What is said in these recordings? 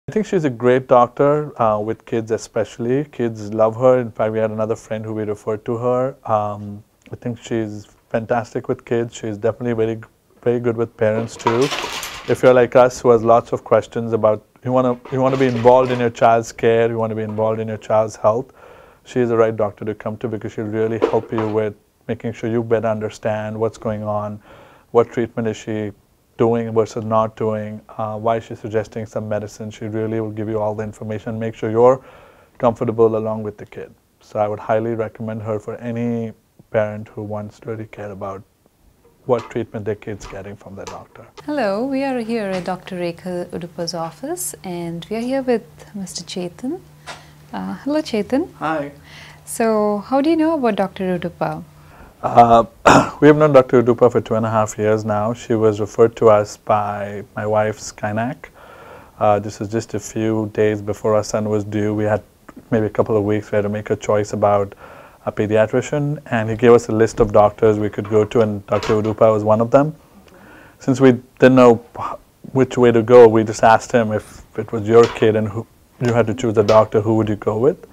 I think she's a great doctor with kids especially. Kids love her. In fact, we had another friend who we referred to her. I think she's fantastic with kids. She's definitely very good with parents too. If you're like us who has lots of questions about, you want to be involved in your child's care, you want to be involved in your child's health, she's the right doctor to come to because she'll really help you with making sure you better understand what's going on, what treatment is she doing versus not doing, why she's suggesting some medicine. She really will give you all the information, make sure you're comfortable along with the kid. So I would highly recommend her for any parent who wants to really care about what treatment their kid's getting from their doctor. Hello, we are here at Dr. Rekha Uduppa's office and we are here with Mr. Chetan. Hello Chetan. Hi. So how do you know about Dr. Uduppa? We have known Dr. Uduppa for 2.5 years now. She was referred to us by my wife's gynac. This is just a few days before our son was due. We had maybe a couple of weeks. We had to make a choice about a pediatrician, and he gave us a list of doctors we could go to, and Dr. Uduppa was one of them. Since we didn't know which way to go, we just asked him if it was your kid and you had to choose a doctor, who would you go with?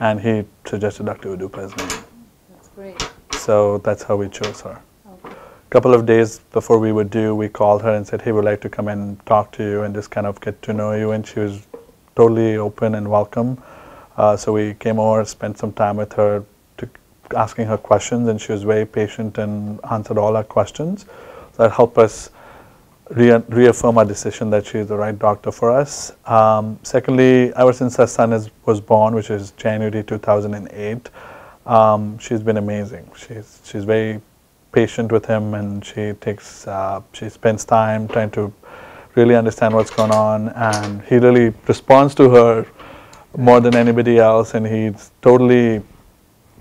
And he suggested Dr. Uduppa's name. That's great. So that's how we chose her. A couple of days before we were due, we called her and said, hey, we'd like to come and talk to you and just kind of get to know you. And she was totally open and welcome. So we came over, spent some time with her, asking her questions, and she was very patient and answered all our questions. So that helped us reaffirm our decision that she is the right doctor for us. Secondly, ever since our son was born, which is January 2008, she's been amazing. She's very patient with him, and she spends time trying to really understand what's going on, and he really responds to her more than anybody else. And he's totally,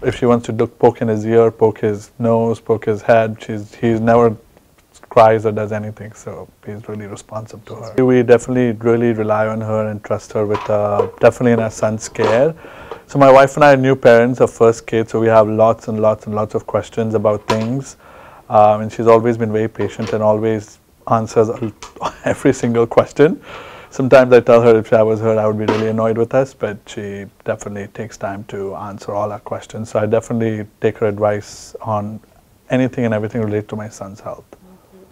if she wants to poke in his ear, poke his nose, poke his head, he's never cries or does anything, so he's really responsive to her. We definitely really rely on her and trust her with definitely in our son's care. So my wife and I are new parents of first kid, so we have lots and lots and lots of questions about things, and she's always been very patient and always answers every single question. Sometimes I tell her if I was her I would be really annoyed with us, but she definitely takes time to answer all our questions. So I definitely take her advice on anything and everything related to my son's health.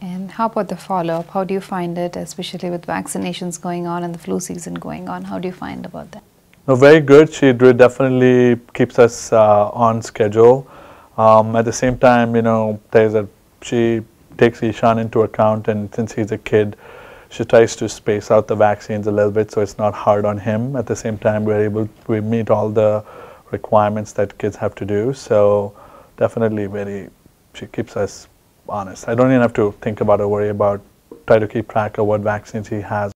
And how about the follow-up? How do you find it, especially with vaccinations going on and the flu season going on? How do you find about that? No, very good. She definitely keeps us on schedule. At the same time, you know, she takes Ishan into account, and since he's a kid, she tries to space out the vaccines a little bit so it's not hard on him. At the same time, we meet all the requirements that kids have to do. So definitely she keeps us honest. I don't even have to think about or worry about, try to keep track of what vaccines he has.